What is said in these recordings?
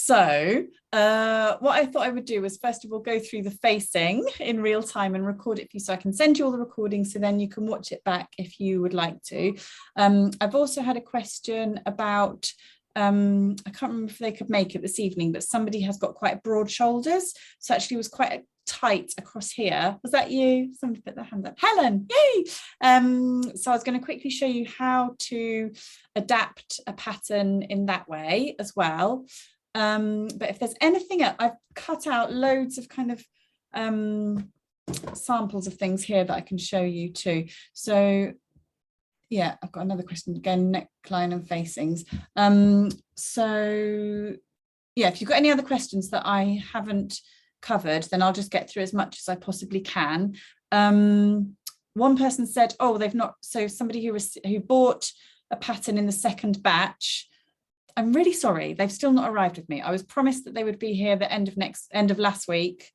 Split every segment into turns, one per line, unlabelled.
So what I thought I would do was first of all go through the facing in real time and record it for you, so I can send you all the recordings so then you can watch it back if you would like to. I've also had a question about I can't remember if they could make it this evening, but somebody has got quite broad shoulders, so actually it was quite tight across here. Was that you? Somebody put their hand up. Helen, yay! So I was going to quickly show you how to adapt a pattern in that way as well. But if there's anything else, I've cut out loads of kind of samples of things here that I can show you too. So yeah, I've got another question again, neckline and facings. So yeah, if you've got any other questions that I haven't covered, then I'll just get through as much as I possibly can. One person said, oh, they've not, so somebody who bought a pattern in the second batch, I'm really sorry, they've still not arrived with me. I was promised that they would be here the end of last week.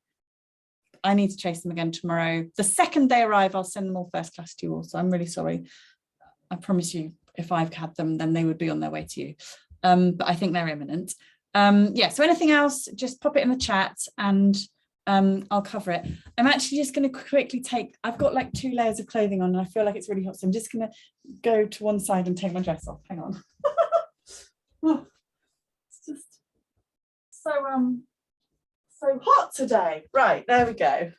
I need to chase them again tomorrow. The second they arrive, I'll send them all first class to you all. So I'm really sorry. I promise you, if I've had them, then they would be on their way to you. But I think they're imminent. Yeah, so anything else, just pop it in the chat and I'll cover it. I'm actually just going to quickly I've got like 2 layers of clothing on and I feel like it's really hot. So I'm just going to go to one side and take my dress off. Hang on. Oh, it's just so hot today. Right, there we go.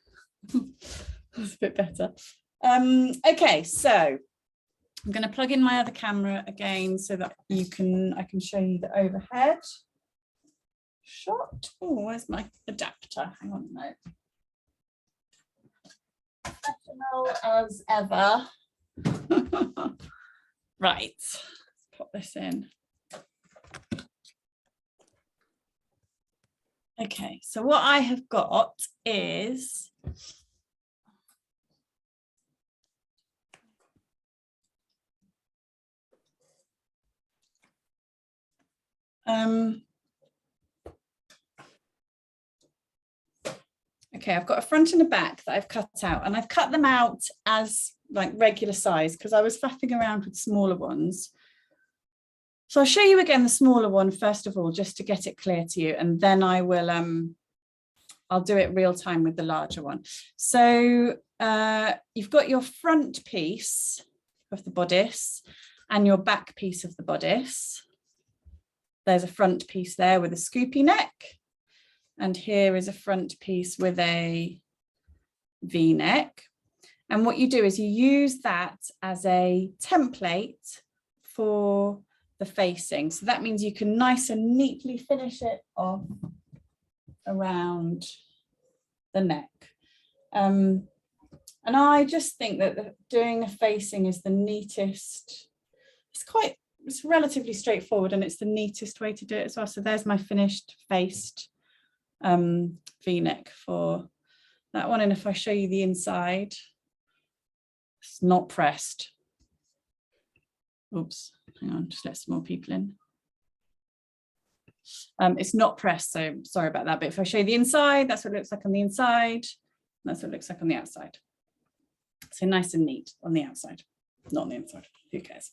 That's a bit better. Okay, so I'm going to plug in my other camera again so that I can show you the overhead shot. Oh, where's my adapter? Hang on a minute. Professional as ever. Right, let's pop this in. Okay, so what I have got is okay, I've got a front and a back that I've cut out, and I've cut them out as like regular size because I was faffing around with smaller ones. So I'll show you again the smaller one first of all, just to get it clear to you, and then I will I'll do it real time with the larger one. So you've got your front piece of the bodice and your back piece of the bodice. There's a front piece there with a scoopy neck, and here is a front piece with a V-neck. And what you do is you use that as a template for the facing. So that means you can nice and neatly finish it off around the neck. And I just think that doing a facing is the neatest. It's relatively straightforward and it's the neatest way to do it as well. So there's my finished faced V-neck for that one. And if I show you the inside, it's not pressed. Oops, hang on, just let some more people in. It's not pressed, so sorry about that. But if I show you the inside, that's what it looks like on the inside. That's what it looks like on the outside. So nice and neat on the outside, not on the inside, who cares?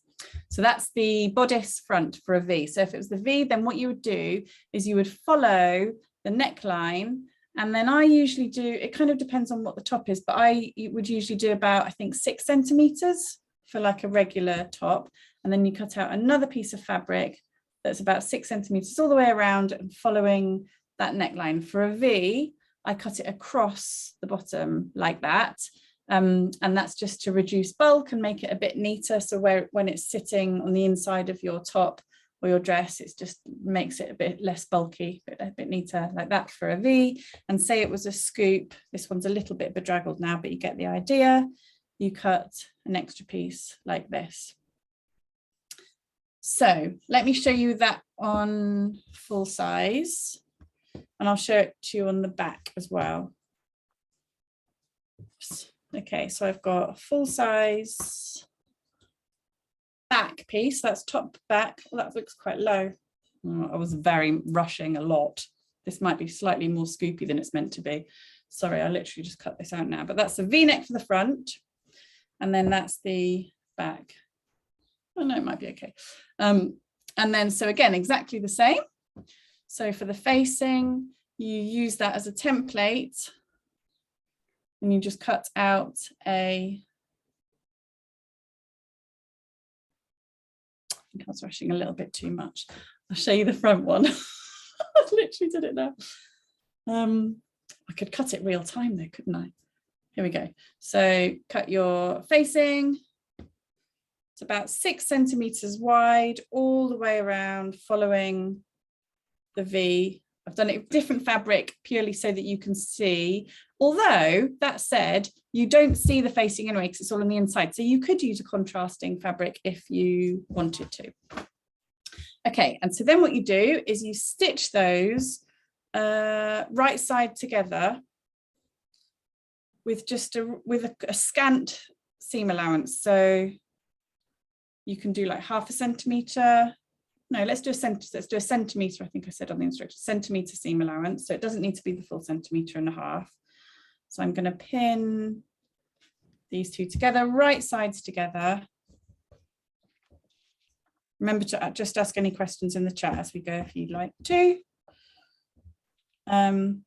So that's the bodice front for a V. So if it was the V, then what you would do is you would follow the neckline. And then I usually do, it kind of depends on what the top is, but I would usually do about, I think, 6 centimeters for like a regular top. And then you cut out another piece of fabric that's about 6 centimeters all the way around and following that neckline. For a V, I cut it across the bottom like that. And that's just to reduce bulk and make it a bit neater. So when it's sitting on the inside of your top or your dress, it just makes it a bit less bulky, a bit neater like that for a V. And say it was a scoop, this one's a little bit bedraggled now, but you get the idea. You cut an extra piece like this. So let me show you that on full size, and I'll show it to you on the back as well. Okay, so I've got a full size back piece, that's top back. Well, that looks quite low. Oh, I was rushing a lot. This might be slightly more scoopy than it's meant to be. Sorry, I literally just cut this out now, but that's the V-neck for the front. And then that's the back. Oh no, it might be okay. And then, so again, exactly the same. So for the facing, you use that as a template and you just cut out I think I was rushing a little bit too much. I'll show you the front one. I literally did it now. I could cut it real time though, couldn't I? Here we go. So cut your facing. It's about 6 centimeters wide all the way around, following the V. I've done it with different fabric purely so that you can see. Although that said, you don't see the facing anyway because it's all on the inside. So you could use a contrasting fabric if you wanted to. Okay, and so then what you do is you stitch those right side together with just a scant seam allowance. So you can do like 0.5 centimeter. No, let's do a centimeter. I think I said on the instructions, centimeter seam allowance. So it doesn't need to be the full 1.5 centimeters. So I'm going to pin these two together, right sides together. Remember to just ask any questions in the chat as we go if you'd like to. And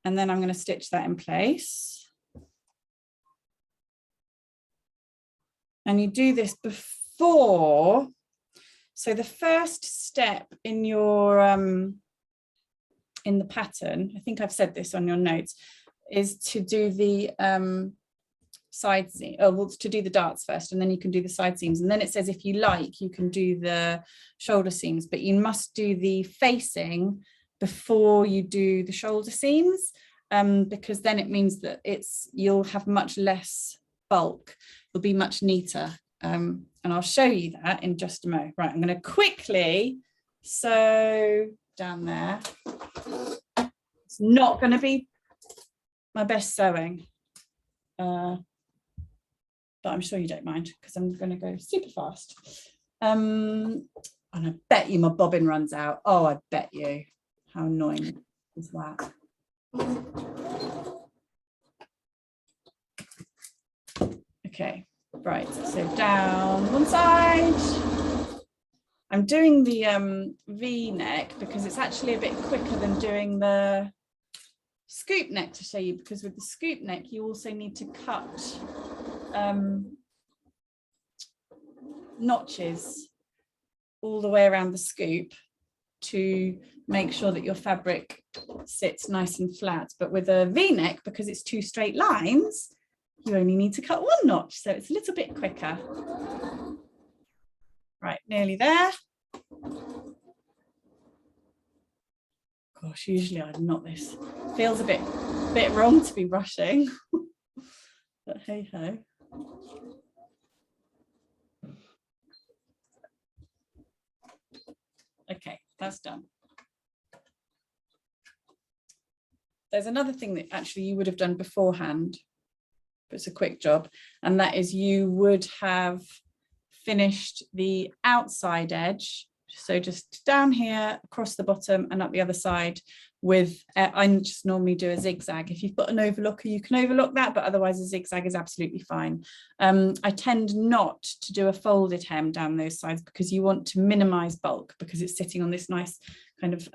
then I'm going to stitch that in place. And you do this before. So the first step in your in the pattern, I think I've said this on your notes, is to do the side seam, well, to do the darts first, and then you can do the side seams. And then it says if you like, you can do the shoulder seams, but you must do the facing before you do the shoulder seams, because then it means that you'll have much less bulk. It'll be much neater. And I'll show you that in just a moment. Right, I'm going to quickly sew down there. It's not going to be my best sewing, but I'm sure you don't mind because I'm going to go super fast. And I bet you my bobbin runs out. Oh, I bet you. How annoying is that? Okay. Right, so down one side. I'm doing the V neck because it's actually a bit quicker than doing the scoop neck to show you, because with the scoop neck you also need to cut notches all the way around the scoop to make sure that your fabric sits nice and flat. But with a V neck, because it's 2 straight lines, you only need to cut 1 notch, so it's a little bit quicker. Right, nearly there. Gosh, usually I'm not this. Feels a bit wrong to be rushing, but hey ho. Okay, that's done. There's another thing that actually you would have done beforehand, but it's a quick job, and that is you would have finished the outside edge, so just down here across the bottom and up the other side with I just normally do a zigzag. If you've got an overlocker, you can overlock that, but otherwise a zigzag is absolutely fine. I tend not to do a folded hem down those sides because you want to minimize bulk, because it's sitting on this nice kind of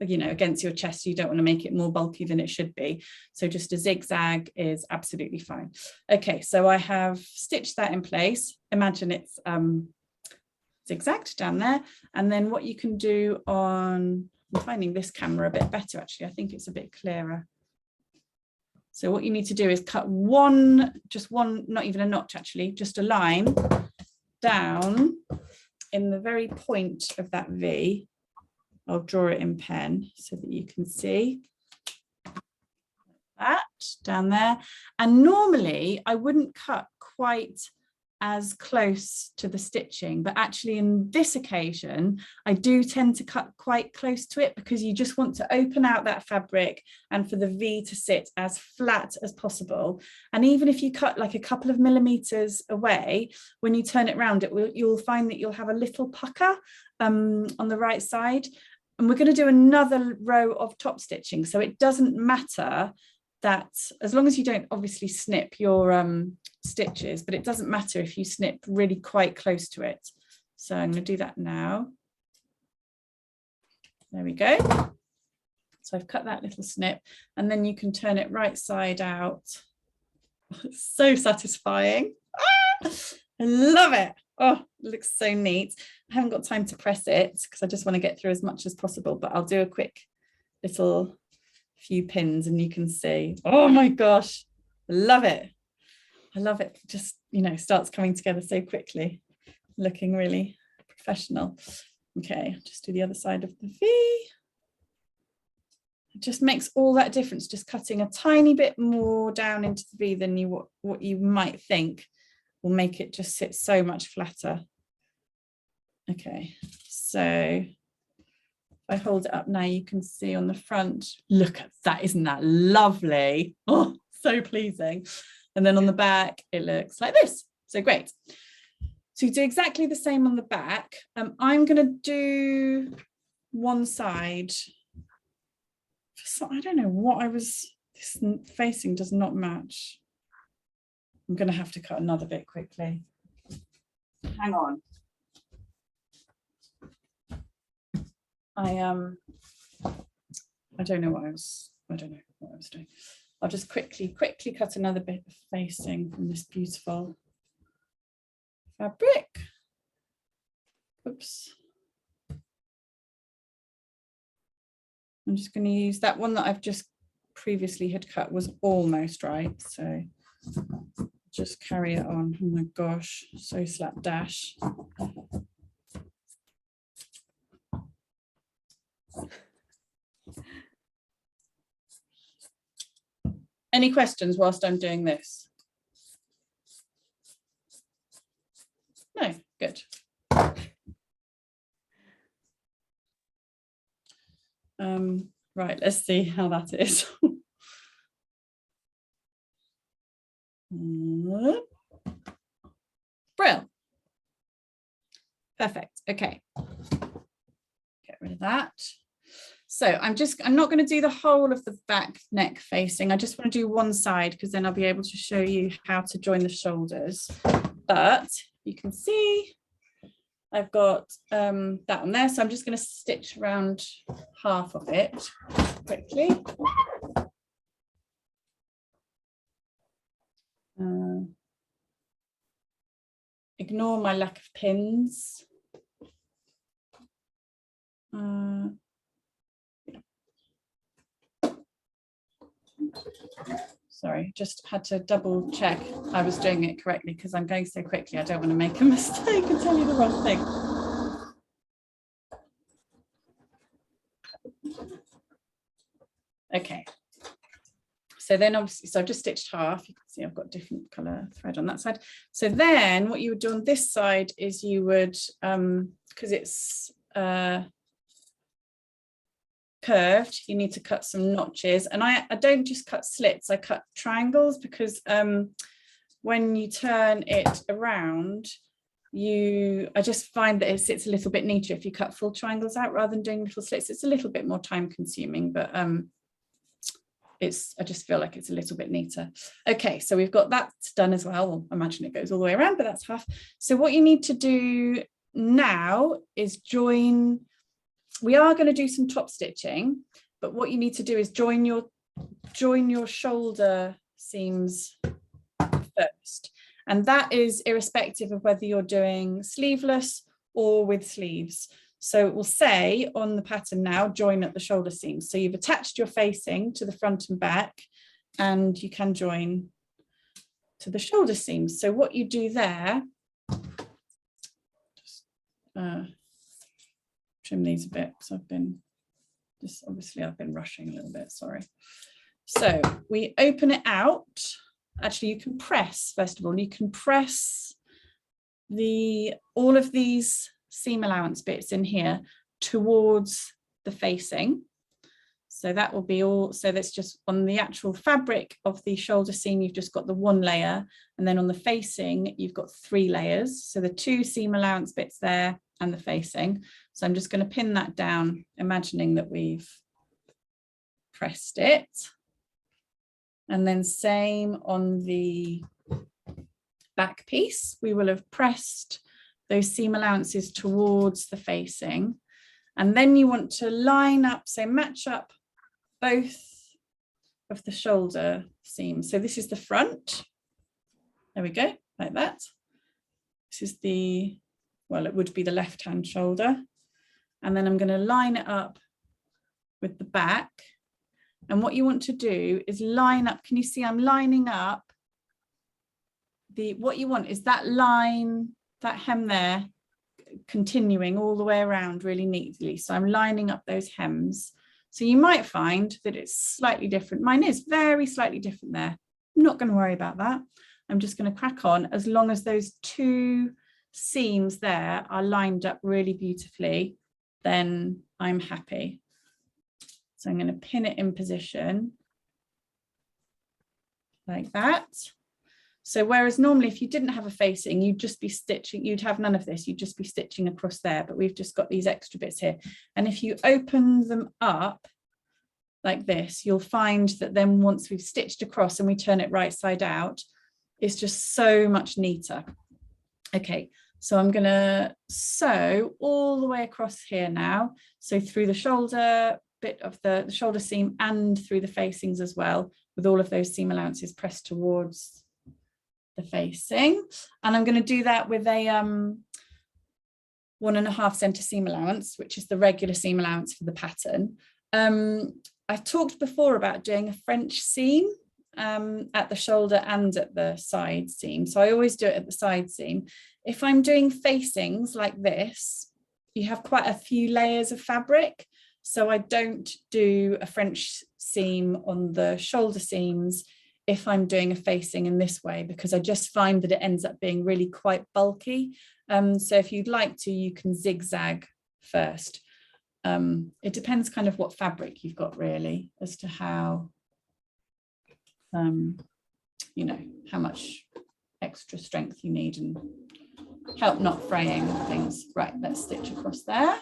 you know, against your chest. You don't want to make it more bulky than it should be, so just a zigzag is absolutely fine. Okay, so I have stitched that in place. Imagine it's zigzagged down there, and then what you can do on, I'm finding this camera a bit better actually, I think it's a bit clearer. So what you need to do is cut just one, not even a notch actually, just a line down in the very point of that V. I'll draw it in pen so that you can see that down there. And normally I wouldn't cut quite as close to the stitching, but actually in this occasion I do tend to cut quite close to it, because you just want to open out that fabric and for the V to sit as flat as possible. And even if you cut like a couple of millimeters away, when you turn it around, you'll find that you'll have a little pucker on the right side. And we're going to do another row of top stitching, so it doesn't matter that, as long as you don't obviously snip your stitches, but it doesn't matter if you snip really quite close to it. So I'm going to do that now. There we go. So I've cut that little snip, and then you can turn it right side out. It's so satisfying. Ah, I love it. Oh, it looks so neat. I haven't got time to press it because I just want to get through as much as possible, but I'll do a quick little few pins and you can see. Oh my gosh, I love it. I love it. Just, you know, starts coming together so quickly, looking really professional. Okay, just do the other side of the V. It just makes all that difference, just cutting a tiny bit more down into the V than what you might think will make it just sit so much flatter. Okay, so if I hold it up now, you can see on the front, look at that, isn't that lovely? Oh, so pleasing. And then on the back, it looks like this. So great. So you do exactly the same on the back. I'm going to do one side. So I don't know what this facing does not match. I'm going to have to cut another bit quickly. Hang on. I don't know what I was doing. I'll just quickly cut another bit of facing from this beautiful fabric. Oops. I'm just going to use that one that I've just previously had cut was almost right, so just carry it on. Oh my gosh, so slapdash. Any questions whilst I'm doing this? No, good. Right, let's see how that is. Brill. Perfect. Okay. Get rid of that. So I'm not going to do the whole of the back neck facing. I just want to do one side because then I'll be able to show you how to join the shoulders. But you can see I've got that on there. So I'm just going to stitch around half of it quickly. Ignore my lack of pins. Sorry, just had to double check I was doing it correctly because I'm going so quickly. I don't want to make a mistake and tell you the wrong thing. Okay. So then obviously, so I've just stitched half. You can see I've got different color thread on that side. So then what you would do on this side is you would, because it's curved, you need to cut some notches. And I don't just cut slits, I cut triangles because when you turn it around, I just find that it sits a little bit neater if you cut full triangles out rather than doing little slits. It's a little bit more time consuming, but I just feel like it's a little bit neater. Okay, so we've got that done as well. Well, I imagine it goes all the way around, but that's half. So what you need to do now is join. We are going to do some top stitching, but what you need to do is join your shoulder seams first. And that is irrespective of whether you're doing sleeveless or with sleeves. So it will say on the pattern now, join at the shoulder seams. So you've attached your facing to the front and back, and you can join to the shoulder seams. So what you do there, just trim these a bit because I've been rushing a little bit, sorry. So we open it out. Actually, you can press, first of all, you can press all of these seam allowance bits in here towards the facing. So that will be all, so that's just on the actual fabric of the shoulder seam, you've just got the one layer, and then on the facing, you've got 3 layers. So the 2 seam allowance bits there and the facing. So I'm just going to pin that down, imagining that we've pressed it. And then same on the back piece, we will have pressed those seam allowances towards the facing. And then you want to line up, so match up both of the shoulder seams. So this is the front. There we go, like that. This is the, well, it would be the left-hand shoulder. And then I'm going to line it up with the back. And what you want to do is line up, can you see I'm lining up what you want is that line, that hem there, continuing all the way around really neatly. So I'm lining up those hems. So you might find that it's slightly different. Mine is very slightly different there. I'm not going to worry about that. I'm just going to crack on as long as those two seams there are lined up really beautifully, then I'm happy. So I'm going to pin it in position like that. So whereas normally if you didn't have a facing, you'd just be stitching, you'd have none of this, you'd just be stitching across there, but we've just got these extra bits here. And if you open them up like this, you'll find that then once we've stitched across and we turn it right side out, it's just so much neater. Okay, so I'm going to sew all the way across here now. So through the shoulder bit of the shoulder seam and through the facings as well, with all of those seam allowances pressed towards the facing. And I'm going to do that with a 1.5 center seam allowance, which is the regular seam allowance for the pattern. I've talked before about doing a French seam at the shoulder and at the side seam. So I always do it at the side seam. If I'm doing facings like this, you have quite a few layers of fabric. So I don't do a French seam on the shoulder seams if I'm doing a facing in this way, because I just find that it ends up being really quite bulky. So if you'd like to, you can zigzag first. It depends kind of what fabric you've got really as to how, you know, how much extra strength you need and help not fraying things. Right, let's stitch across there.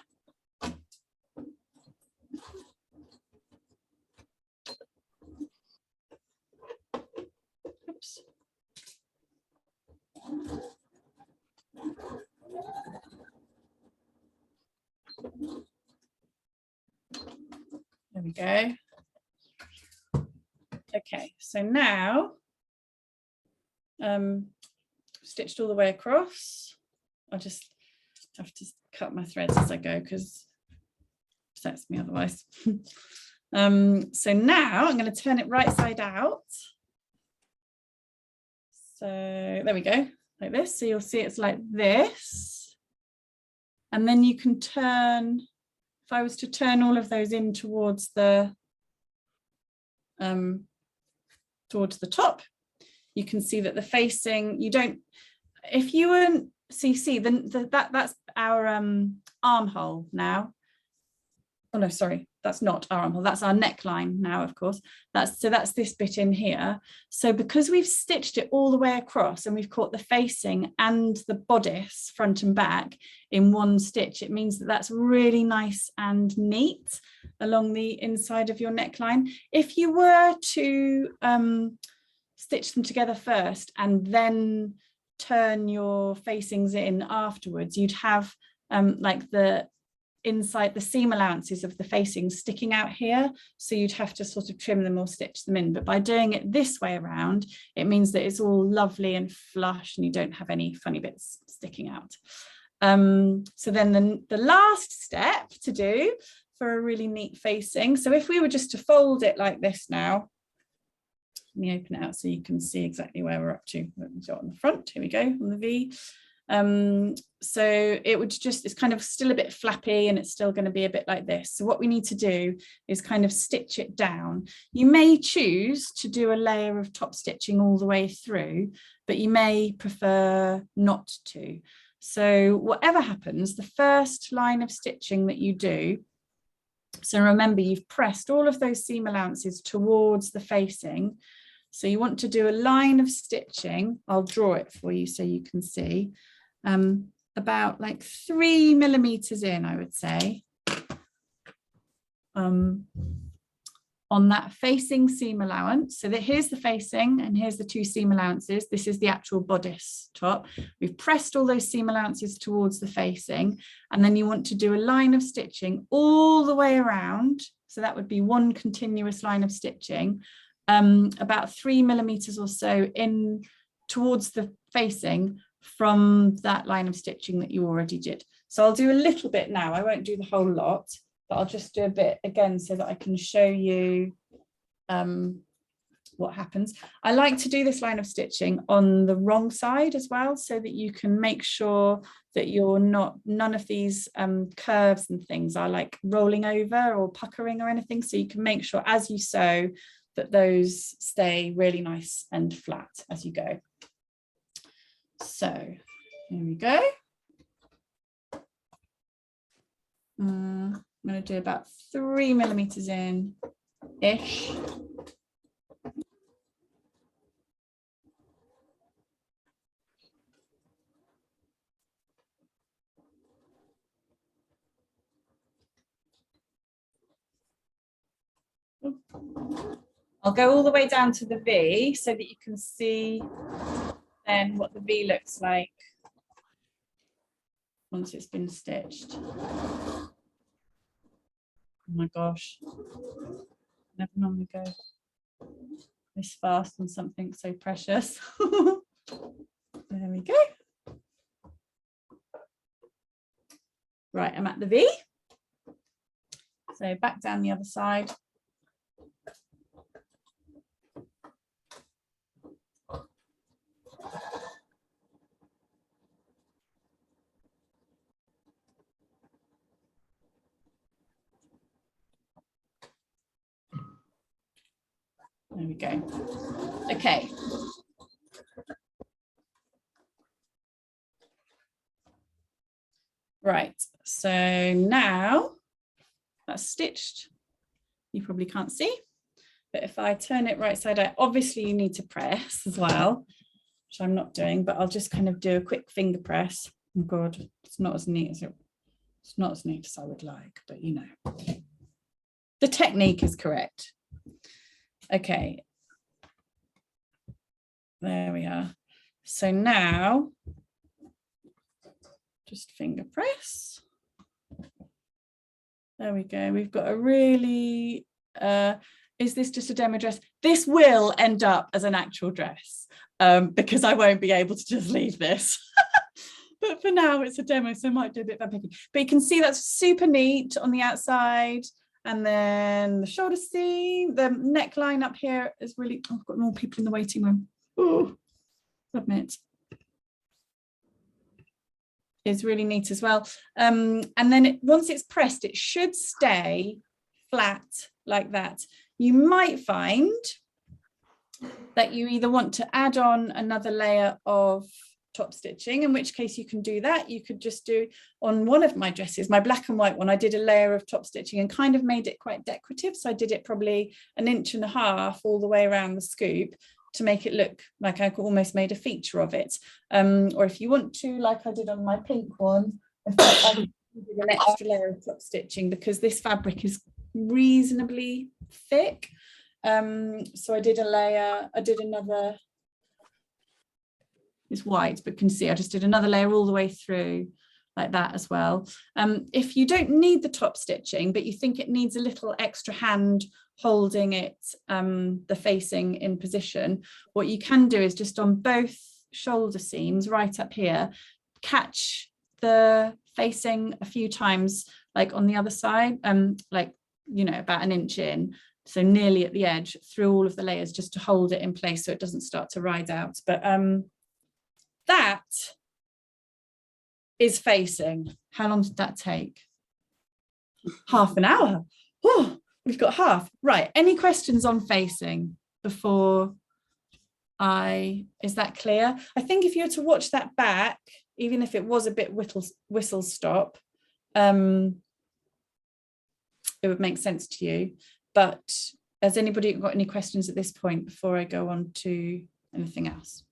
Oops. There we go. Okay, so now stitched all the way across. I just have to cut my threads as I go because it upsets me otherwise. So now I'm going to turn it right side out. So there we go, like this. So you'll see it's like this. And then you can turn, if I was to turn all of those in towards the top, you can see that the facing, you don't, if you weren't, so you see that's our armhole now. Oh no, sorry, that's not our armhole, that's our neckline now, of course. That's this bit in here. So because we've stitched it all the way across and we've caught the facing and the bodice front and back in one stitch, it means that that's really nice and neat along the inside of your neckline. If you were to stitch them together first and then turn your facings in afterwards, you'd have like the inside, the seam allowances of the facings sticking out here, so you'd have to sort of trim them or stitch them in. But by doing it this way around, it means that it's all lovely and flush and you don't have any funny bits sticking out. So then the last step to do for a really neat facing, so if we were just to fold it like this now, let me open it out so you can see exactly where we're up to. We've got on the front, here we go, on the V. So it would just, it's kind of still a bit flappy and it's still going to be a bit like this. So what we need to do is kind of stitch it down. You may choose to do a layer of top stitching all the way through, but you may prefer not to. So whatever happens, the first line of stitching that you do, so remember you've pressed all of those seam allowances towards the facing. So you want to do a line of stitching. I'll draw it for you so you can see. About like 3 millimeters in, I would say. on that facing seam allowance. So that here's the facing and here's the 2 seam allowances. This is the actual bodice top. We've pressed all those seam allowances towards the facing, and then you want to do a line of stitching all the way around. So that would be one continuous line of stitching, about 3 millimeters or so in towards the facing from that line of stitching that you already did. So I'll do a little bit now. I won't do the whole lot, but I'll just do a bit again so that I can show you what happens. I like to do this line of stitching on the wrong side as well, so that you can make sure that none of these curves and things are like rolling over or puckering or anything. So you can make sure as you sew that those stay really nice and flat as you go. So here we go. I'm going to do about 3 millimeters in-ish. I'll go all the way down to the V so that you can see then what the V looks like once it's been stitched. Oh my gosh, never normally go this fast on something so precious. There we go. Right, I'm at the V. So back down the other side. There we go. Okay. Right, so now that's stitched. You probably can't see, but if I turn it right side out, obviously you need to press as well, which I'm not doing, but I'll just kind of do a quick finger press. Oh God, it's not as neat as it's not as neat as I would like, but you know, the technique is correct. Okay, there we are. So now, just finger press. There we go. We've got a really, is this just a demo dress? This will end up as an actual dress because I won't be able to just leave this. But for now it's a demo, so I might do a bit of picking. But you can see that's super neat on the outside. And then the shoulder seam, the neckline up here is really, oh, I've got more people in the waiting room. Oh, submit. Is really neat as well. And then once it's pressed, it should stay flat like that. You might find that you either want to add on another layer of top stitching, in which case you can do that. You could just do on one of my dresses, my black and white one, I did a layer of top stitching and kind of made it quite decorative. So I did it probably 1.5 inches all the way around the scoop to make it look like I almost made a feature of it. Or if you want to, like I did on my pink one, I did an extra layer of top stitching because this fabric is reasonably thick. So I did a layer, I did another, it's white, but can see I just did another layer all the way through like that as well. If you don't need the top stitching, but you think it needs a little extra hand holding it, the facing in position, what you can do is just on both shoulder seams right up here, catch the facing a few times, like on the other side, like, you know, about 1 inch in, so nearly at the edge through all of the layers, just to hold it in place so it doesn't start to ride out. But that is facing. How long did that take? Half an hour. Oh, we've got half. Right, any questions on facing before is that clear? I think if you were to watch that back, even if it was a bit whistle stop, it would make sense to you. But has anybody got any questions at this point before I go on to anything else?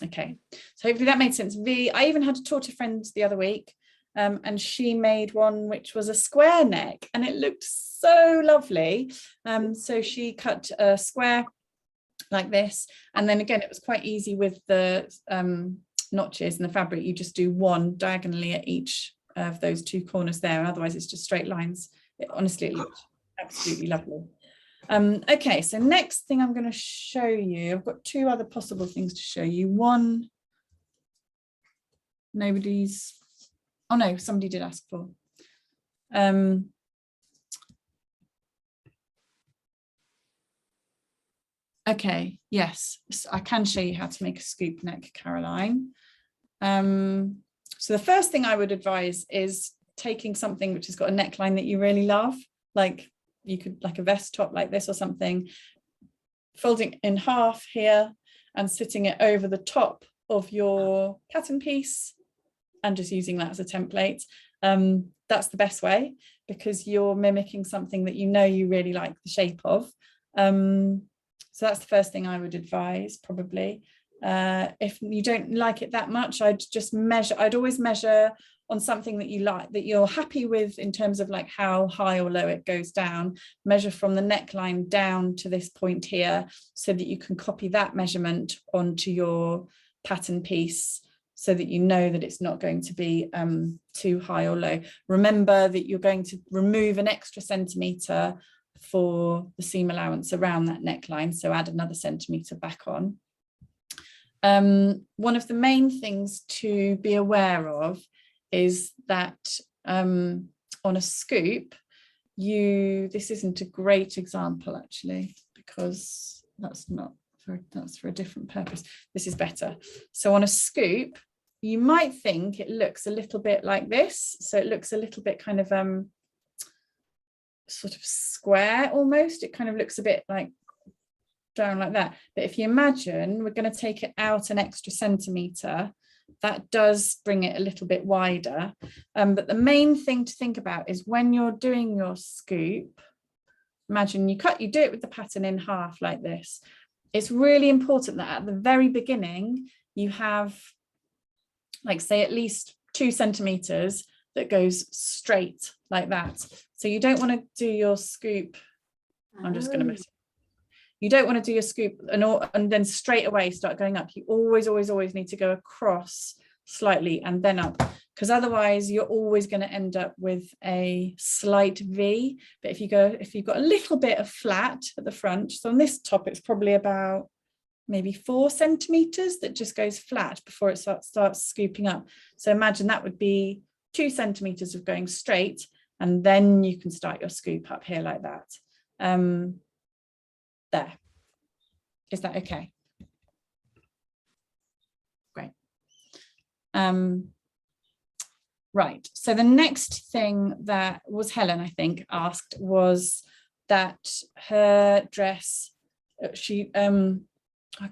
Okay, so hopefully that made sense. I even had to talk to friends the other week and she made one which was a square neck, and it looked so lovely. So she cut a square like this, and then again it was quite easy with the notches in the fabric. You just do one diagonally at each of those two corners there, and otherwise it's just straight lines. Honestly, it looked absolutely lovely. Okay, so next thing I'm going to show you, I've got two other possible things to show you. One, oh no, somebody did ask for. Okay, yes, I can show you how to make a scoop neck, Caroline. So the first thing I would advise is taking something which has got a neckline that you really love, like you could, like a vest top like this or something, folding in half here and sitting it over the top of your pattern piece and just using that as a template. That's the best way, because you're mimicking something that you know you really like the shape of. So that's the first thing I would advise, probably. If you don't like it that much, I'd always measure on something that you like, that you're happy with in terms of like how high or low it goes down. Measure from the neckline down to this point here, so that you can copy that measurement onto your pattern piece, so that you know that it's not going to be too high or low. Remember that you're going to remove an extra centimetre for the seam allowance around that neckline, so add another centimetre back on. One of the main things to be aware of is that on a scoop, this isn't a great example actually, because that's for a different purpose. This is better. So on a scoop, you might think it looks a little bit like this. So it looks a little bit kind of sort of square almost. It kind of looks a bit like down like that. But if you imagine we're going to take it out an extra centimetre, that does bring it a little bit wider. But the main thing to think about is when you're doing your scoop, imagine you do it with the pattern in half like this. It's really important that at the very beginning you have, like, say at least 2 centimetres that goes straight like that. So you don't want to do your scoop. I'm just going to mess it. You don't want to do your scoop and then straight away start going up. You always need to go across slightly and then up, because otherwise you're always going to end up with a slight V. But if you've got a little bit of flat at the front, so on this top it's probably about maybe 4 centimetres that just goes flat before it starts scooping up. So imagine that would be 2 centimetres of going straight, and then you can start your scoop up here like that. There. Is that okay? Great. Right, so the next thing that was Helen, I think, asked was that her dress, I can't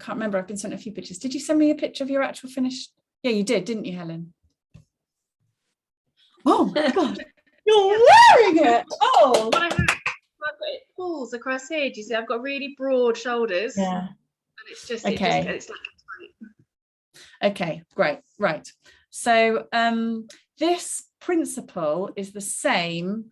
remember, I've been sent a few pictures. Did you send me a picture of your actual finished? Yeah, you did, didn't you, Helen? Oh my God, you're wearing it. Oh.
It pulls across here. Do you see? I've got really broad shoulders.
Yeah.
And it's just,
okay.
It's like a tight.
Okay, great, right. So this principle is the same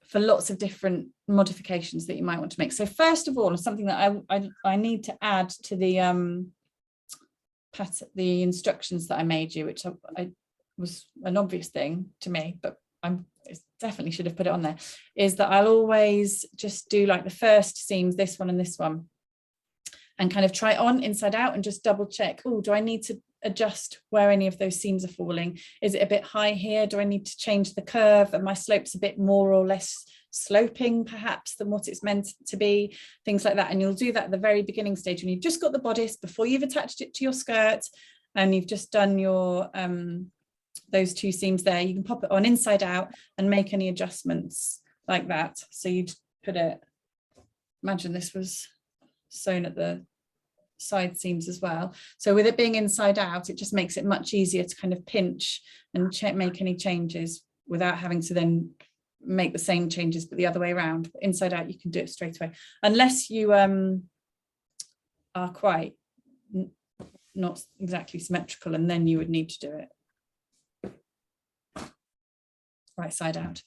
for lots of different modifications that you might want to make. So first of all, something that I need to add to the instructions that I made you, which I was an obvious thing to me, but definitely should have put it on there, is that I'll always just do like the first seams, this one and this one, and kind of try on inside out and just double check, oh, do I need to adjust where any of those seams are falling? Is it a bit high here? Do I need to change the curve? And my slope's a bit more or less sloping perhaps than what it's meant to be, things like that. And you'll do that at the very beginning stage when you've just got the bodice, before you've attached it to your skirt, and you've just done your those 2 seams there. You can pop it on inside out and make any adjustments like that. So you'd put it, imagine this was sewn at the side seams as well. So with it being inside out, it just makes it much easier to kind of pinch and make any changes without having to then make the same changes but the other way around. Inside out, you can do it straight away, unless you are quite not exactly symmetrical, and then you would need to do it right side out.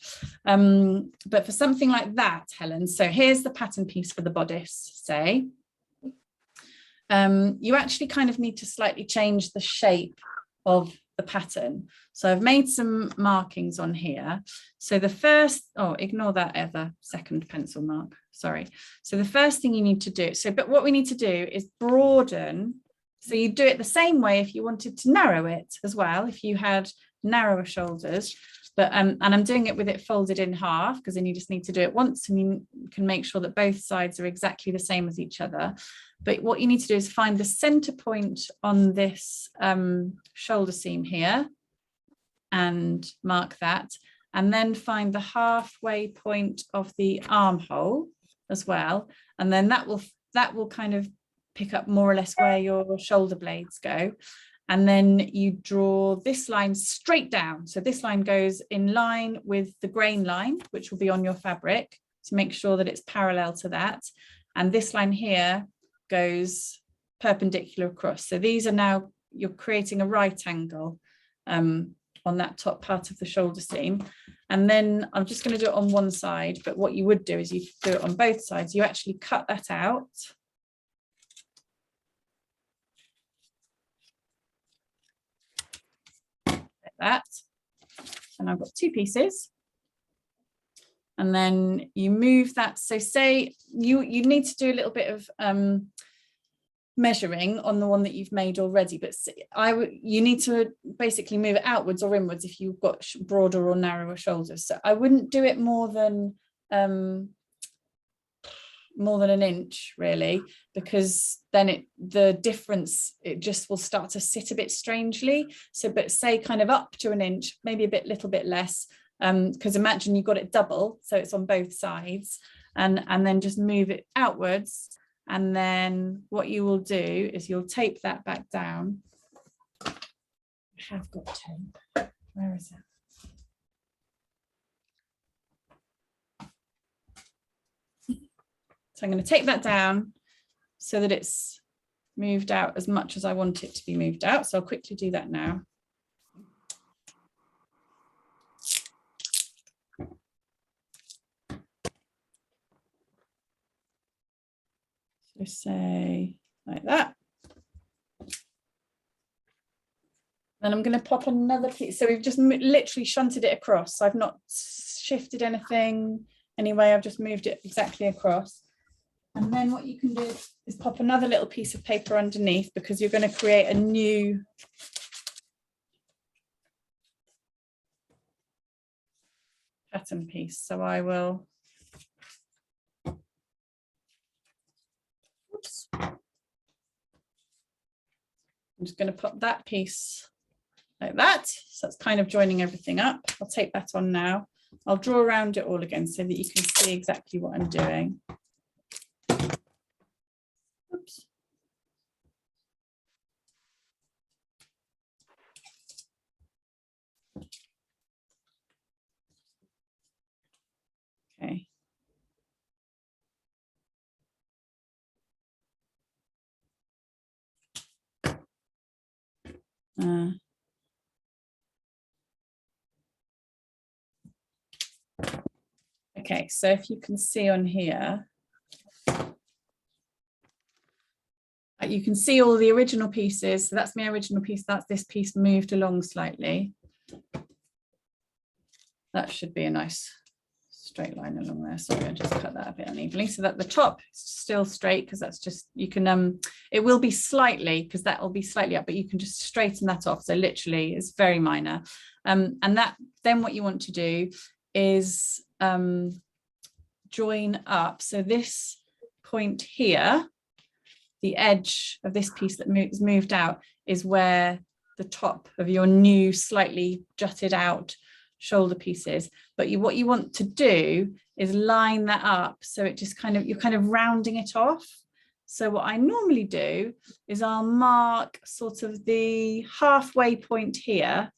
But for something like that, Helen, so here's the pattern piece for the bodice, say. You actually kind of need to slightly change the shape of the pattern. So I've made some markings on here. So the first, oh, ignore that other second pencil mark, sorry. So the first thing you need to do, but what we need to do is broaden. So you do it the same way if you wanted to narrow it as well, if you had narrower shoulders, but and I'm doing it with it folded in half, because then you just need to do it once and you can make sure that both sides are exactly the same as each other. But what you need to do is find the center point on this shoulder seam here and mark that, and then find the halfway point of the armhole as well, and then that will kind of pick up more or less where your shoulder blades go. And then you draw this line straight down. So this line goes in line with the grain line, which will be on your fabric, to make sure that it's parallel to that. And this line here goes perpendicular across. So these are now, you're creating a right angle on that top part of the shoulder seam. And then I'm just going to do it on one side, but what you would do is you do it on both sides. You actually cut that out. That, and I've got two pieces, and then you move that. So say you need to do a little bit of measuring on the one that you've made already, but you need to basically move it outwards or inwards if you've got broader or narrower shoulders. So I wouldn't do it more than an inch really, because then the difference, it just will start to sit a bit strangely. So but say kind of up to an inch, maybe little bit less, because imagine you've got it double, so it's on both sides, and then just move it outwards. And then what you will do is you'll tape that back down. I have got tape, where is it? So I'm going to take that down so that it's moved out as much as I want it to be moved out. So I'll quickly do that now. So say like that. Then I'm going to pop another piece. So we've just literally shunted it across. So I've not shifted anything anyway. I've just moved it exactly across. And then what you can do is pop another little piece of paper underneath, because you're going to create a new pattern piece. So I will, oops. I'm just going to put that piece like that. So it's kind of joining everything up. I'll take that on now. I'll draw around it all again so that you can see exactly what I'm doing. Oops. Okay. Okay, so if you can see on here, you can see all the original pieces. So that's my original piece. That's this piece moved along slightly. That should be a nice straight line along there. Sorry, I just cut that a bit unevenly so that the top is still straight, because that's just, you can, it will be slightly, because that will be slightly up, but you can just straighten that off. So literally it's very minor. And that, then what you want to do is join up. So this point here, the edge of this piece that is moved out, is where the top of your new slightly jutted out shoulder pieces. But what you want to do is line that up so it just kind of, you're kind of rounding it off. So what I normally do is I'll mark sort of the halfway point here,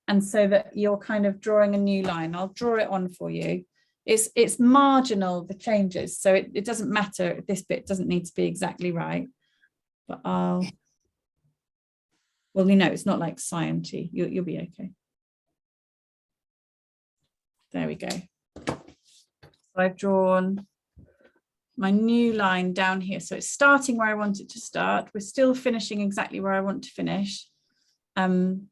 and so that you're kind of drawing a new line. I'll draw it on for you. It's marginal, the changes, so it doesn't matter. This bit doesn't need to be exactly right, but well, you know, it's not like science-y. You'll be okay. There we go. So I've drawn my new line down here. So it's starting where I want it to start. We're still finishing exactly where I want to finish. And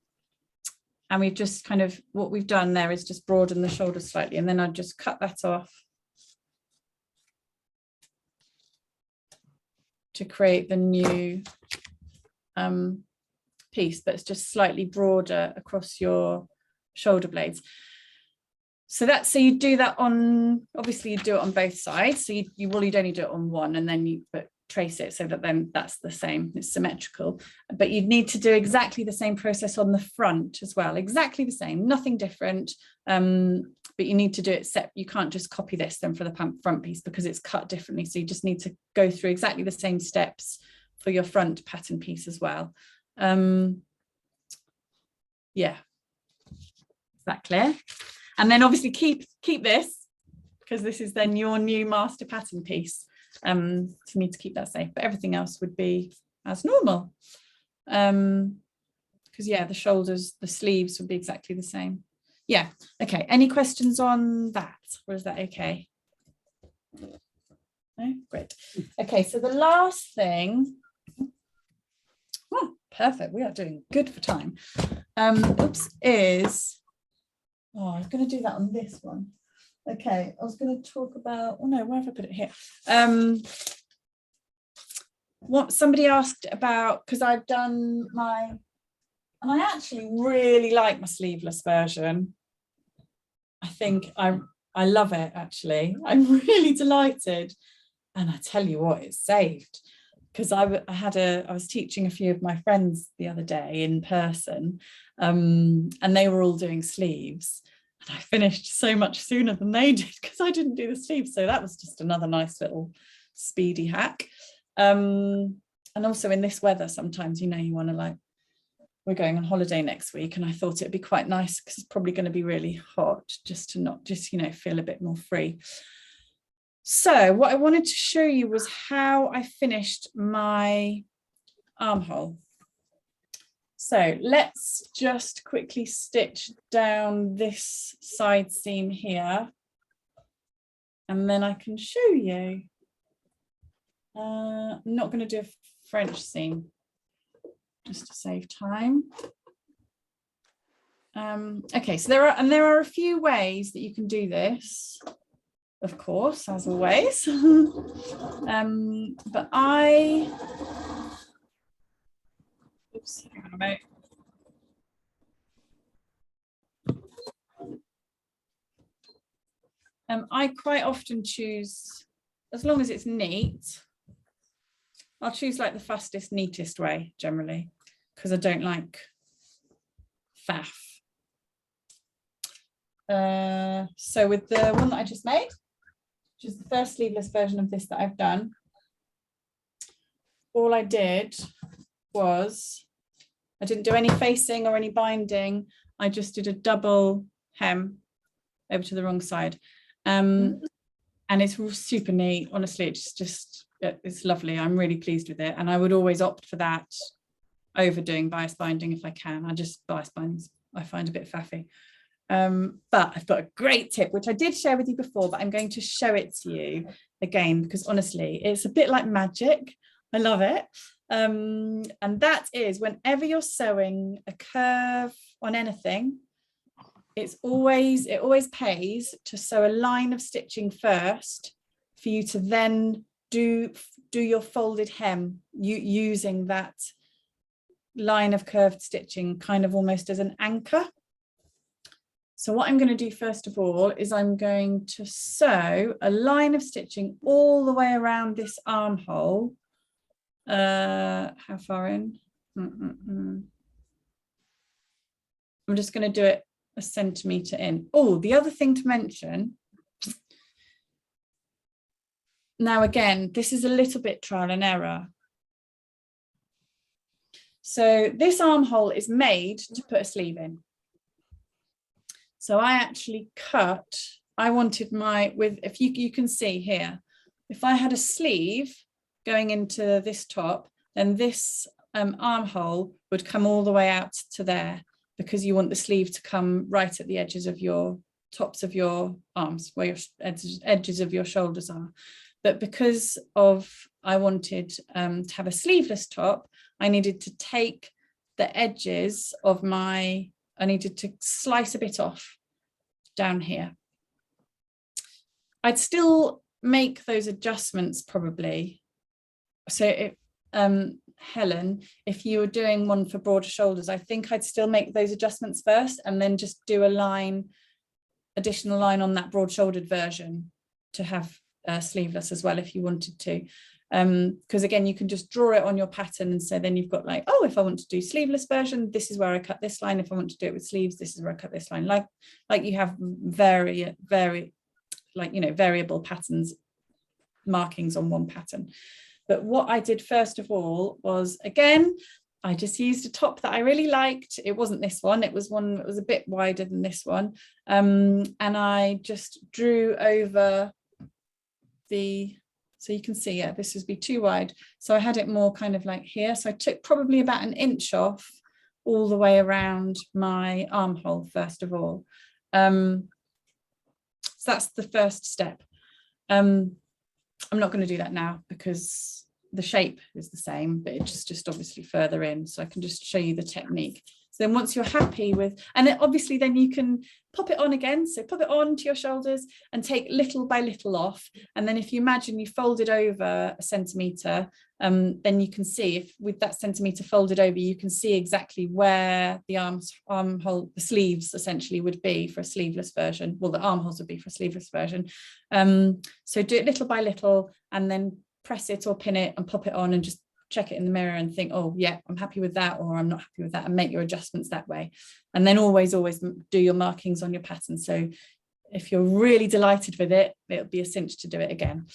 we've just kind of, what we've done there is just broaden the shoulder slightly, and then I'll just cut that off to create the new piece that's just slightly broader across your shoulder blades. So that's, so you do that on, obviously you do it on both sides. So you only do it on one, and then you trace it so that then that's the same, it's symmetrical. But you need to do exactly the same process on the front as well, exactly the same, nothing different. But you need to do it you can't just copy this then for the front piece because it's cut differently. So you just need to go through exactly the same steps for your front pattern piece as well. Yeah, is that clear? And then obviously keep this, because this is then your new master pattern piece. So you need to keep that safe, but everything else would be as normal. Because yeah, the shoulders, the sleeves would be exactly the same. Yeah, okay. Any questions on that? Or is that okay? No? Great. Okay, so the last thing. Oh, perfect. We are doing good for time. Is, oh, I was going to do that on this one. Okay, I was going to talk about, oh no, where have I put it here? What somebody asked about, because I've done my, and I actually really like my sleeveless version. I think I love it, actually. I'm really delighted. And I tell you what, it's saved. Because I was teaching a few of my friends the other day in person, and they were all doing sleeves. And I finished so much sooner than they did because I didn't do the sleeves. So that was just another nice little speedy hack. And also in this weather, sometimes, you know, you want to, like, we're going on holiday next week, and I thought it'd be quite nice because it's probably going to be really hot, just to not just, you know, feel a bit more free. So what I wanted to show you was how I finished my armhole. So let's just quickly stitch down this side seam here, and then I can show you. I'm not going to do a French seam, just to save time. Okay, so there are a few ways that you can do this, of course, as always. But oops, hang on a minute. I quite often choose, as long as it's neat, I'll choose like the fastest, neatest way generally, because I don't like faff. So with the one that I just made, which is the first sleeveless version of this that I've done, all I did was, I didn't do any facing or any binding. I just did a double hem over to the wrong side. And it's super neat. Honestly, it's lovely. I'm really pleased with it. And I would always opt for that over doing bias binding if I can. Bias bindings I find a bit faffy. But I've got a great tip, which I did share with you before, but I'm going to show it to you again, because honestly, it's a bit like magic. I love it. And that is, whenever you're sewing a curve on anything, it always pays to sew a line of stitching first for you to then do your folded hem, using that line of curved stitching kind of almost as an anchor. So what I'm going to do first of all is I'm going to sew a line of stitching all the way around this armhole. How far in? I'm just going to do it a centimetre in. Oh, the other thing to mention, now again, this is a little bit trial and error. So this armhole is made to put a sleeve in. So I actually I wanted if you can see here, if I had a sleeve going into this top, then this armhole would come all the way out to there, because you want the sleeve to come right at the edges of your tops of your arms, where your edges of your shoulders are. But because of I wanted to have a sleeveless top, I needed to take the edges of I needed to slice a bit off down here. I'd still make those adjustments probably. So Helen, if you were doing one for broader shoulders, I think I'd still make those adjustments first and then just do a additional line on that broad shouldered version to have sleeveless as well if you wanted to. Because again, you can just draw it on your pattern, and so then you've got like, oh, if I want to do sleeveless version, this is where I cut this line. If I want to do it with sleeves, this is where I cut this line. Like you have variable patterns, markings on one pattern. But what I did first of all was, again, I just used a top that I really liked. It wasn't this one, it was one that was a bit wider than this one. And I just drew over so you can see, yeah, this would be too wide. So I had it more kind of like here. So I took probably about an inch off all the way around my armhole, first of all. So that's the first step. I'm not going to do that now because the shape is the same, but it's just obviously further in. So I can just show you the technique. So then once you're happy with, and then obviously then you can pop it on again. So pop it on to your shoulders and take little by little off. And then if you imagine you fold it over a centimetre, then you can see if with that centimetre folded over, you can see exactly where the armhole, the sleeves essentially would be for a sleeveless version. Well, the armholes would be for a sleeveless version. So do it little by little and then press it or pin it and pop it on and just check it in the mirror and think, oh yeah, I'm happy with that, or I'm not happy with that, and make your adjustments that way. And then always do your markings on your pattern. So if you're really delighted with it, it'll be a cinch to do it again.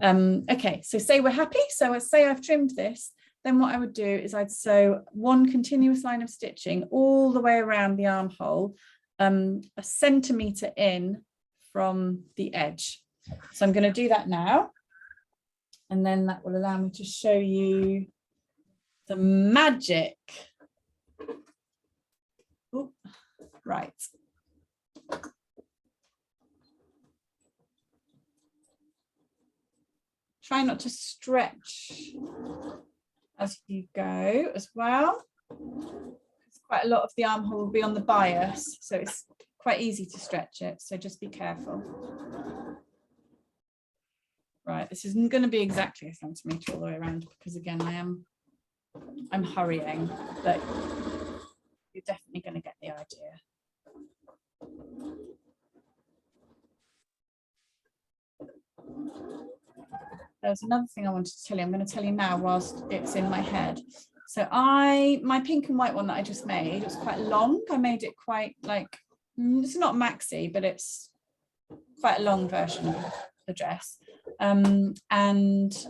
Okay, so say we're happy. So say I've trimmed this, then what I would do is I'd sew one continuous line of stitching all the way around the armhole, a centimetre in from the edge. So I'm going to do that now. And then that will allow me to show you the magic. Ooh, right. Try not to stretch as you go as well. Quite a lot of the armhole will be on the bias, so it's quite easy to stretch it. So just be careful. Right, this isn't going to be exactly a centimetre all the way around because again, I'm hurrying, but you're definitely going to get the idea. There's another thing I wanted to tell you. I'm going to tell you now whilst it's in my head. So my pink and white one that I just made, it was quite long. I made it quite like, it's not maxi, but it's quite a long version of the dress. And because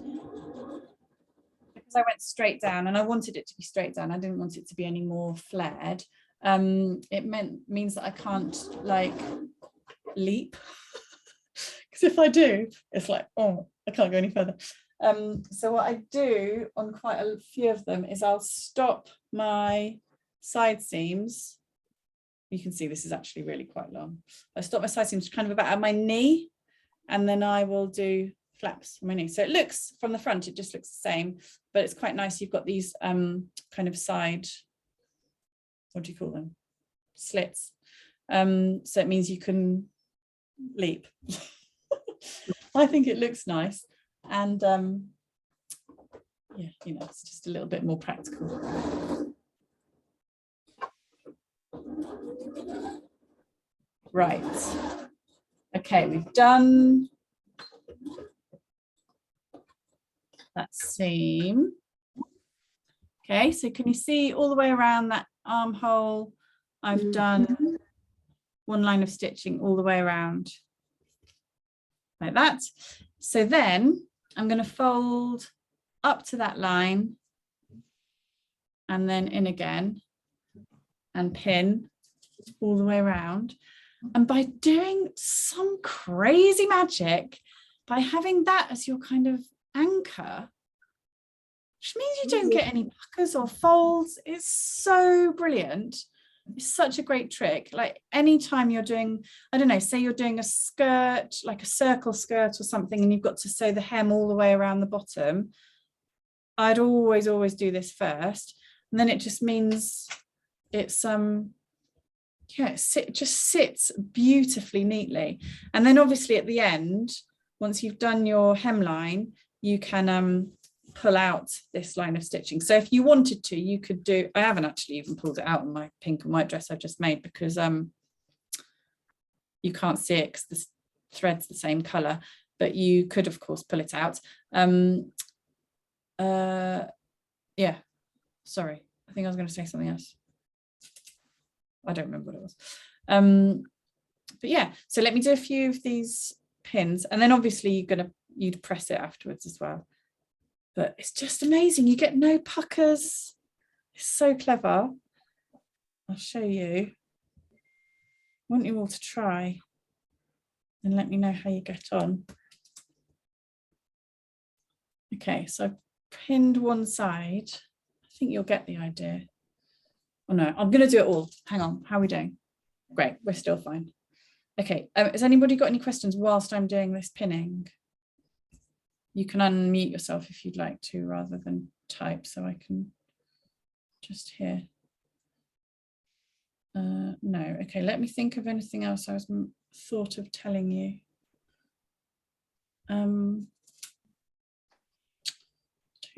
I went straight down and I wanted it to be straight down, I didn't want it to be any more flared. It means that I can't like leap because if I do, it's like, oh, I can't go any further. So what I do on quite a few of them is I'll stop my side seams. You can see this is actually really quite long. I stop my side seams kind of about at my knee, and then I will do flaps on my knee. So it looks from the front, it just looks the same, but it's quite nice. You've got these kind of side, what do you call them? Slits. So it means you can leap. I think it looks nice. And yeah, you know, it's just a little bit more practical. Right. Okay, we've done that seam. Okay, so can you see all the way around that armhole? I've done one line of stitching all the way around like that. So then I'm going to fold up to that line and then in again and pin all the way around. And by doing some crazy magic, by having that as your kind of anchor, which means you don't get any puckers or folds, it's so brilliant. It's such a great trick. Like anytime you're doing, I don't know, say you're doing a skirt, like a circle skirt or something, and you've got to sew the hem all the way around the bottom, I'd always do this first. And then it just means it's yeah, it just sits beautifully neatly. And then obviously at the end, once you've done your hemline, you can pull out this line of stitching. So if you wanted to, you could do, I haven't actually even pulled it out on my pink and white dress I've just made, because you can't see it because the thread's the same color, but you could of course pull it out. Yeah, sorry, I think I was going to say something else. I don't remember what it was. But yeah, so let me do a few of these pins, and then obviously you'd press it afterwards as well. But it's just amazing. You get no puckers. It's so clever. I'll show you. I want you all to try and let me know how you get on. Okay, so I've pinned one side. I think you'll get the idea. Oh no, I'm going to do it all. Hang on, how are we doing? Great, we're still fine. Okay, has anybody got any questions whilst I'm doing this pinning? You can unmute yourself if you'd like to, rather than type, so I can just hear. No, okay, let me think of anything else I was thought of telling you. I don't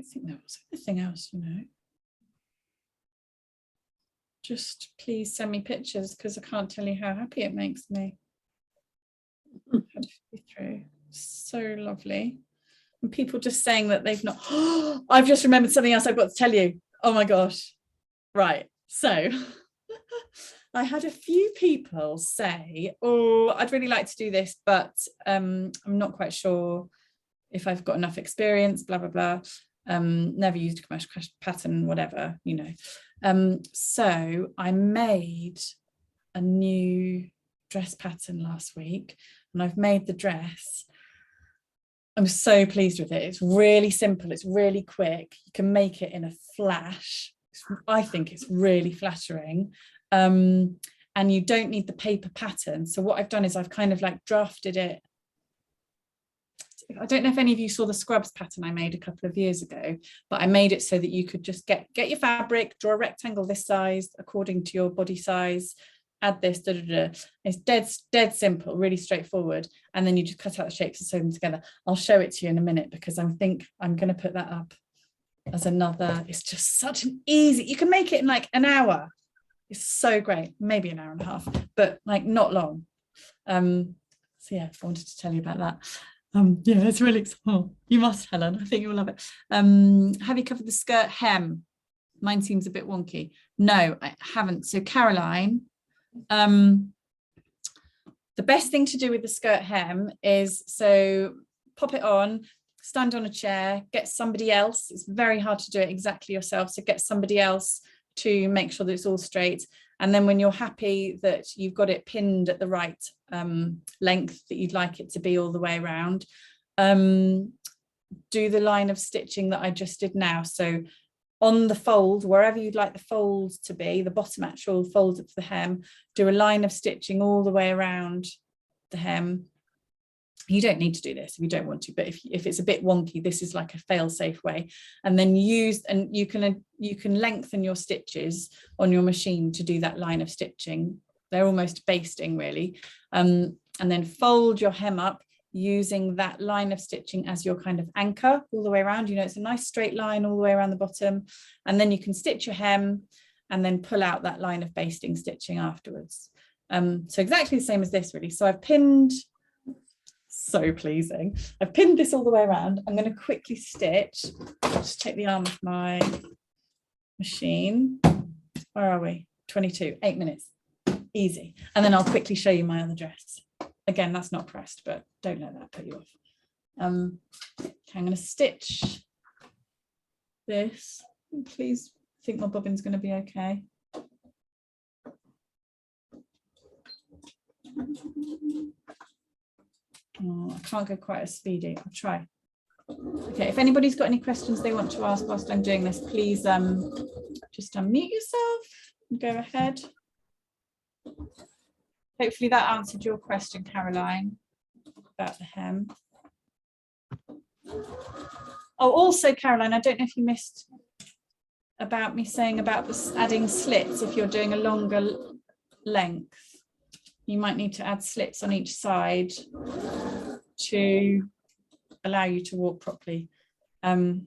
think there was anything else, you know. Just please send me pictures, because I can't tell you how happy it makes me. Through. So lovely. And people just saying that they've not, oh, I've just remembered something else I've got to tell you. Oh my gosh. Right. So I had a few people say, oh, I'd really like to do this, but I'm not quite sure if I've got enough experience, blah, blah, blah. Never used a commercial pattern, whatever, you know. So I made a new dress pattern last week, and I've made the dress. I'm so pleased with it. It's really simple. It's really quick. You can make it in a flash. I think it's really flattering. And you don't need the paper pattern. So what I've done is I've kind of like drafted it. I don't know if any of you saw the scrubs pattern I made a couple of years ago, but I made it so that you could just get your fabric, draw a rectangle this size according to your body size, add this, da, da, da. It's dead simple, really straightforward. And then you just cut out the shapes and sew them together. I'll show it to you in a minute, because I think I'm going to put that up as another. It's just such an easy, you can make it in like an hour. It's so great, maybe an hour and a half, but like not long. So yeah, I wanted to tell you about that. Yeah, it's really exciting. Oh, you must, Helen. I think you'll love it. Have you covered the skirt hem? Mine seems a bit wonky. No, I haven't. So Caroline, the best thing to do with the skirt hem is, so pop it on, stand on a chair, get somebody else. It's very hard to do it exactly yourself. So get somebody else to make sure that it's all straight. And then when you're happy that you've got it pinned at the right length that you'd like it to be all the way around, do the line of stitching that I just did now. So on the fold, wherever you'd like the fold to be, the bottom actual fold of the hem, do a line of stitching all the way around the hem. You don't need to do this if you don't want to, but if it's a bit wonky, this is like a fail-safe way. And then you can lengthen your stitches on your machine to do that line of stitching. They're almost basting really. And then fold your hem up using that line of stitching as your kind of anchor all the way around. You know, it's a nice straight line all the way around the bottom. And then you can stitch your hem and then pull out that line of basting stitching afterwards. So exactly the same as this really. So I've pinned, so pleasing. I've pinned this all the way around. I'm going to quickly stitch. Just take the arm of my machine. Where are we? 22, 8 minutes. Easy. And then I'll quickly show you my other dress. Again, that's not pressed, but don't let that put you off. Okay, I'm going to stitch this. Please think my bobbin's going to be okay. Oh, I can't go quite as speedy. I'll try. Okay, if anybody's got any questions they want to ask whilst I'm doing this, please just unmute yourself and go ahead. Hopefully that answered your question, Caroline, about the hem. Oh, also, Caroline, I don't know if you missed about me saying about this adding slits. If you're doing a longer length, you might need to add slits on each side to allow you to walk properly. I've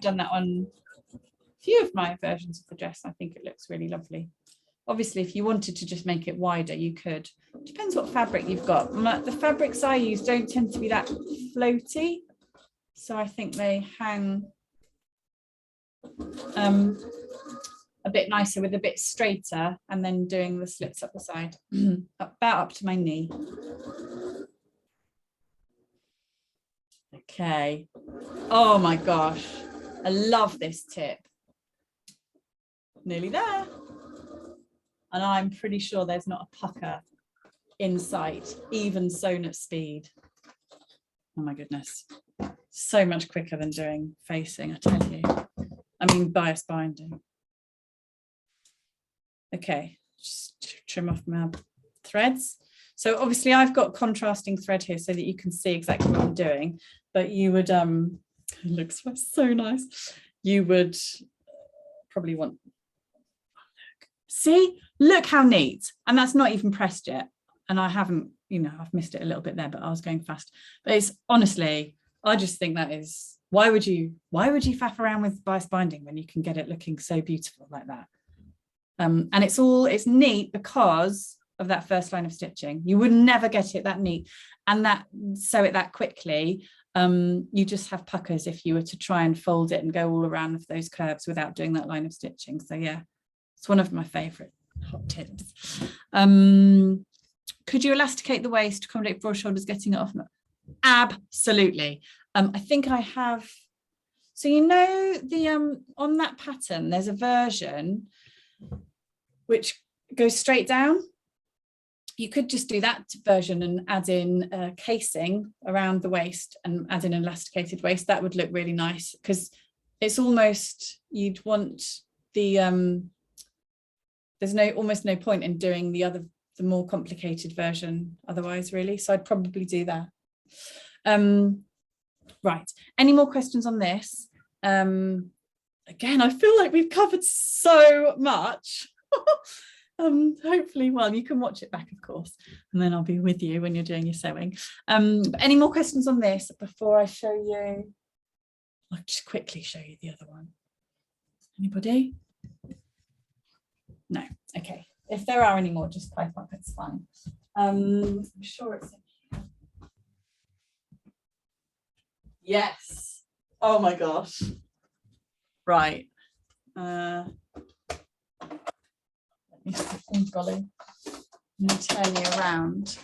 done that on a few of my versions of the dress. I think it looks really lovely. Obviously, if you wanted to just make it wider, you could. Depends what fabric you've got. The fabrics I use don't tend to be that floaty, so I think they hang a bit nicer with a bit straighter, and then doing the slits up the side, about up to my knee. Okay. Oh my gosh, I love this tip. Nearly there. And I'm pretty sure there's not a pucker in sight, even sewn at speed. Oh my goodness. So much quicker than doing facing, I tell you. I mean, bias binding. Okay, just trim off my threads. So obviously I've got contrasting thread here so that you can see exactly what I'm doing, but you would, it looks so nice. You would probably want, see, look how neat. And that's not even pressed yet. And I haven't, you know, I've missed it a little bit there, but I was going fast. But it's honestly, I just think that is, why would you faff around with bias binding when you can get it looking so beautiful like that? And it's neat because of that first line of stitching. You would never get it that neat and sew it that quickly. You just have puckers if you were to try and fold it and go all around with those curves without doing that line of stitching. So yeah, it's one of my favorite hot tips. Could you elasticate the waist to accommodate broad shoulders getting it off? Absolutely. I think I have, so you know the on that pattern there's a version which goes straight down. You could just do that version and add in casing around the waist and add in an elasticated waist. That would look really nice because it's almost, you'd want the there's almost no point in doing the more complicated version otherwise, really. So I'd probably do that. Right, any more questions on this? Again, I feel like we've covered so much. Hopefully, well, you can watch it back, of course, and then I'll be with you when you're doing your sewing. But any more questions on this before I show you? I'll just quickly show you the other one. Anybody? No. Okay. If there are any more, just pipe up. It's fine. I'm sure it's in here. Yes. Oh my gosh. Right. Let me golly. I'm going to turn you around.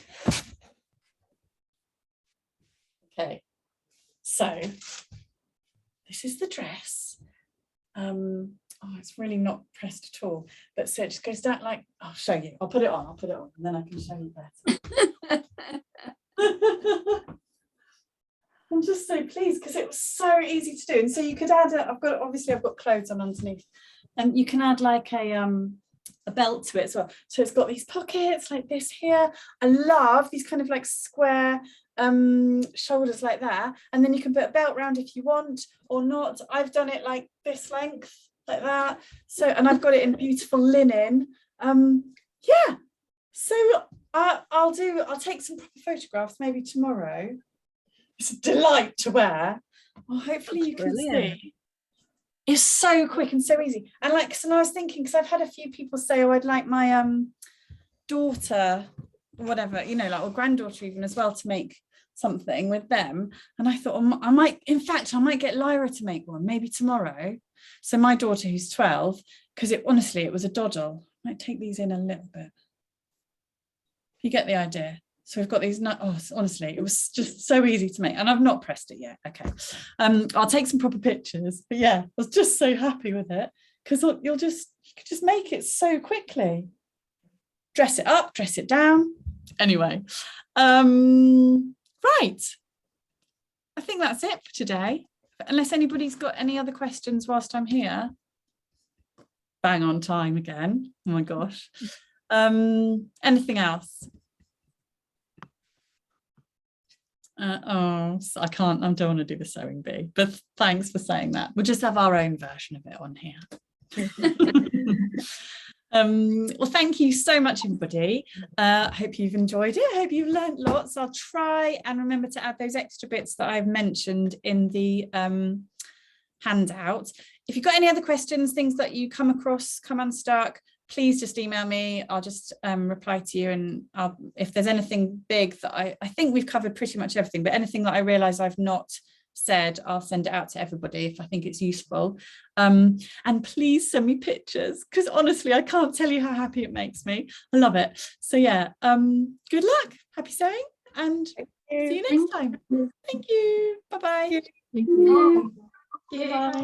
Okay. So this is the dress. Oh, it's really not pressed at all. But so it just goes down like, I'll show you. I'll put it on, and then I can show you better. I'm just so pleased because it was so easy to do. And so you could add I've got clothes on underneath, and you can add like a belt to it as well. So it's got these pockets like this here. I love these kind of like square shoulders like that, and then you can put a belt round if you want or not. I've done it like this length like that, so, and I've got it in beautiful linen. Yeah, so I'll take some proper photographs maybe tomorrow. It's a delight to wear. Well, hopefully you can see. It's so quick and so easy. And like, so I was thinking, because I've had a few people say, oh, I'd like my daughter, whatever, you know, like, or granddaughter even as well, to make something with them. And I thought, I might get Lyra to make one, maybe tomorrow. So my daughter, who's 12, because it was a doddle. I might take these in a little bit. You get the idea. So we've got these, honestly, it was just so easy to make, and I've not pressed it yet. Okay, I'll take some proper pictures, but yeah, I was just so happy with it because you could just make it so quickly. Dress it up, dress it down. Anyway, right. I think that's it for today. Unless anybody's got any other questions whilst I'm here. bang on time again. Oh my gosh. Anything else? So I don't want to do the sewing bee, but thanks for saying that. We'll just have our own version of it on here. Well, thank you so much, everybody. I hope you've enjoyed it. I hope you've learned lots. I'll try and remember to add those extra bits that I've mentioned in the handout. If you've got any other questions, things that you come across, come unstuck, please just email me. I'll just reply to you, and if there's anything big that I think we've covered pretty much everything, but anything that I realise I've not said, I'll send it out to everybody if I think it's useful. And please send me pictures, because honestly, I can't tell you how happy it makes me. I love it. So yeah, good luck, happy sewing, and see you next time. Thank you. Bye-bye.
Thank you.
Yeah.
Bye.